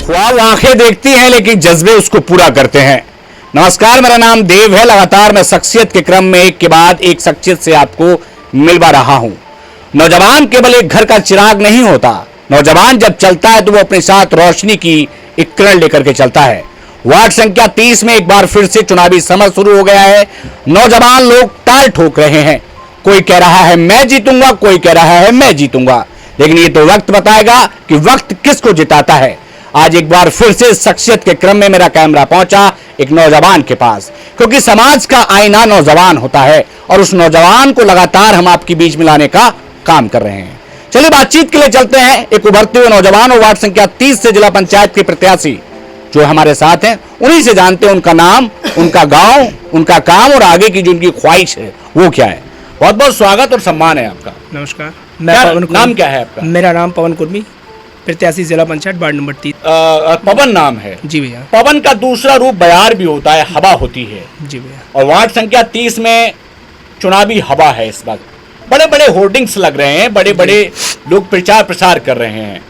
ख्वाब आंखें देखती हैं लेकिन जज्बे उसको पूरा करते हैं। नमस्कार, मेरा नाम देव है। लगातार मैं शख्सियत के क्रम में एक के बाद एक शख्सियत से आपको मिलवा रहा हूं। नौजवान केवल एक घर का चिराग नहीं होता। नौजवान जब चलता है तो वो अपने साथ रोशनी की एक किरण लेकर के चलता है। वार्ड संख्या 30 में एक बार फिर से चुनावी समर शुरू हो गया है। नौजवान लोग ताल ठोक रहे हैं। कोई कह रहा है मैं जीतूंगा, कोई कह रहा है मैं जीतूंगा, लेकिन ये तो वक्त बताएगा कि वक्त किसको जिताता है। आज एक बार फिर से शख्सियत के क्रम में मेरा कैमरा पहुंचा एक नौजवान के पास, क्योंकि समाज का आईना नौजवान होता है और उस नौजवान को लगातार हम आपके बीच में लाने का काम कर रहे हैं। चलिए बातचीत के लिए चलते हैं एक उभरते हुए नौजवान और वार्ड संख्या 30 से जिला पंचायत के प्रत्याशी जो हमारे साथ हैं, उन्हीं से जानते हैं उनका नाम, उनका गांव, उनका काम और आगे की जो उनकी ख्वाहिश है वो क्या है। बहुत बहुत स्वागत और सम्मान है आपका। नमस्कार, नाम क्या है आपका? मेरा नाम पवन कुर्मी, प्रत्याशी जिला पंचायत वार्ड नंबर 30। पवन नाम है जी भैया। पवन का दूसरा रूप बयार भी होता है, हवा होती है। जी भैया। और वार्ड संख्या 30 में चुनावी हवा है। इस वक्त बड़े बड़े होर्डिंग्स लग रहे हैं, बड़े बड़े लोग प्रचार प्रसार कर रहे हैं।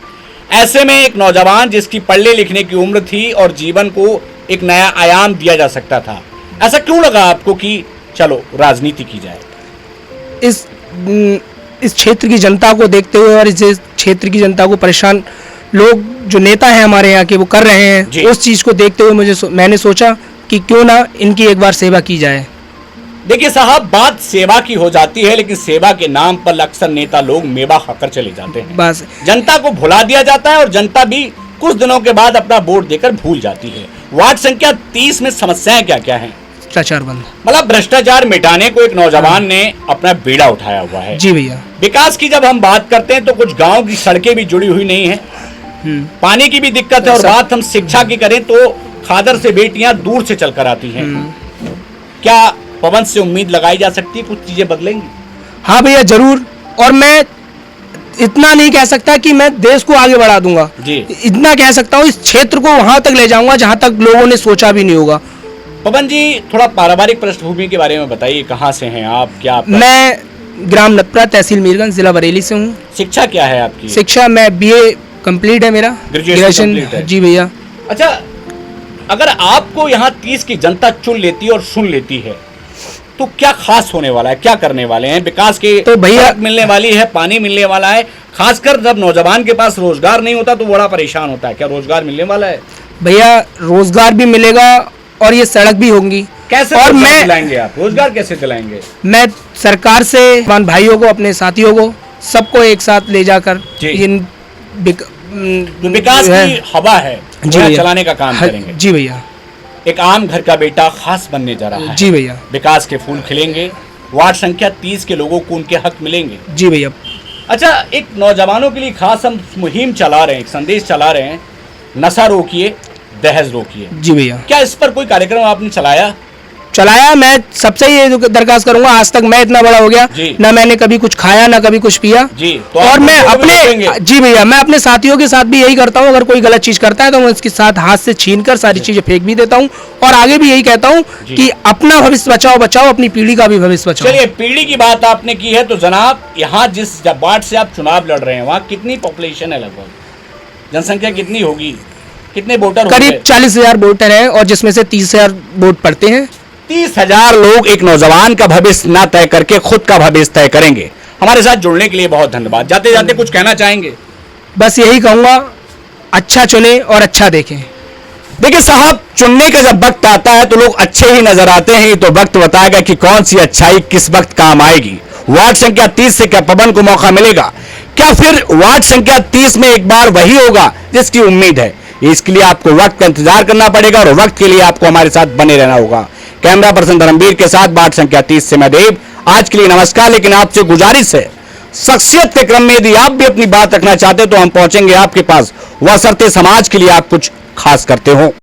ऐसे में एक नौजवान जिसकी पढ़ने लिखने की उम्र थी और जीवन को एक नया आयाम दिया जा सकता था, ऐसा क्यों लगा आपको कि चलो राजनीति की जाए? इस क्षेत्र की जनता को देखते हुए और इस क्षेत्र की जनता को परेशान लोग जो नेता हैं हमारे यहाँ के वो कर रहे हैं, उस चीज़ को देखते हुए मैंने सोचा कि क्यों ना इनकी एक बार सेवा की जाए। देखिए साहब, बात सेवा की हो जाती है, लेकिन सेवा के नाम पर अक्सर नेता लोग मेवा खाकर चले जाते हैं। बस जनता को भुला दिया जाता है और जनता भी कुछ दिनों के बाद अपना वोट देकर भूल जाती है। वार्ड संख्या 30 में समस्याएं क्या क्या हैं? भ्रष्टाचार बंद, मतलब भ्रष्टाचार मिटाने को एक नौजवान ने अपना बीड़ा उठाया हुआ है। जी भैया। विकास की जब हम बात करते हैं तो कुछ गांव की सड़कें भी जुड़ी हुई नहीं है, पानी की भी दिक्कत है, और बात हम शिक्षा की करें तो खादर से बेटियां दूर से चलकर आती हैं। क्या पवन से उम्मीद लगाई जा सकती है कुछ चीजें बदलेंगी? हाँ भैया जरूर। और मैं इतना नहीं कह सकता कि मैं देश को आगे बढ़ा दूंगा जी, इतना कह सकता हूँ इस क्षेत्र को वहां तक ले जाऊंगा जहां तक लोगों ने सोचा भी नहीं होगा। पवन जी, थोड़ा पारिवारिक पृष्ठभूमि के बारे में बताइए, कहाँ से हैं आप? क्या मैं ग्राम नतपरा, तहसील मीरगंज, जिला बरेली से हूँ। शिक्षा क्या है आपकी? शिक्षा मैं BA कंप्लीट है, मेरा ग्रेजुएशन। जी भैया। अच्छा, अगर आपको यहाँ 30 की जनता चुन लेती और सुन लेती है तो क्या खास होने वाला है? क्या करने वाले हैं? विकास के तो भैया मिलने वाली है, पानी मिलने वाला है। खासकर जब नौजवान के पास रोजगार नहीं होता तो बड़ा परेशान होता है। क्या रोजगार मिलने वाला है? भैया रोजगार भी मिलेगा और ये सड़क भी होंगी। कैसे और मैं दिलाएंगे आप? रोजगार कैसे दिलाएंगे? मैं सरकार से भाइयों को, अपने साथियों को, सबको एक साथ ले जाकर इन विकास की हवा है चलाने का काम करेंगे। जी भैया। एक आम घर का बेटा खास बनने जा रहा है। जी भैया। विकास के फूल खिलेंगे, वार्ड संख्या 30 के लोगों को उनके हक मिलेंगे। जी भैया। अच्छा, एक नौजवानों के लिए खास हम मुहिम चला रहे हैं, एक संदेश चला रहे हैं, नशा रोकिए, दहेज रोकिए। जी भैया। क्या इस पर कोई कार्यक्रम आपने चलाया? मैं सबसे ये दरखास्त करूंगा, आज तक मैं इतना बड़ा हो गया ना मैंने कभी कुछ खाया ना कभी कुछ पिया जी, तो और मैं अपने जी भैया, मैं अपने साथियों के साथ भी यही करता हूं। अगर कोई गलत चीज करता है तो मैं उसके साथ हाथ से छीनकर सारी चीजें फेंक भी देता हूं और आगे भी यही कहता हूं कि अपना भविष्य बचाओ, अपनी पीढ़ी का भी भविष्य बचाओ। चलिए, पीढ़ी की बात आपने की है तो जनाब, यहाँ जिस वार्ड से आप चुनाव लड़ रहे हैं वहाँ कितनी पॉपुलेशन है? लगभग जनसंख्या कितनी होगी? कितने वोटर? करीब 40,000 वोटर है और जिसमें से 30,000 वोट पड़ते हैं। 30,000 लोग एक नौजवान का भविष्य ना तय करके खुद का भविष्य तय करेंगे। हमारे साथ जुड़ने के लिए बहुत धन्यवाद। जाते जाते कुछ कहना चाहेंगे? बस यही कहूंगा, अच्छा चुने और अच्छा देखें। देखिए साहब, चुनने का जब वक्त आता है तो लोग अच्छे ही नजर आते हैं, तो वक्त बताएगा कि कौन सी अच्छाई किस वक्त काम आएगी। वार्ड संख्या 30 से क्या पवन को मौका मिलेगा? क्या फिर वार्ड संख्या 30 में एक बार वही होगा जिसकी उम्मीद है? इसके लिए आपको वक्त का इंतजार करना पड़ेगा और वक्त के लिए आपको हमारे साथ बने रहना होगा। कैमरा पर्सन धर्मवीर के साथ वार्ड संख्या 30 से मैं देव। आज के लिए नमस्कार। लेकिन आपसे गुजारिश है, शख्सियत के क्रम में यदि आप भी अपनी बात रखना चाहते तो हम पहुंचेंगे आपके पास, वह शर्ते समाज के लिए आप कुछ खास करते हो।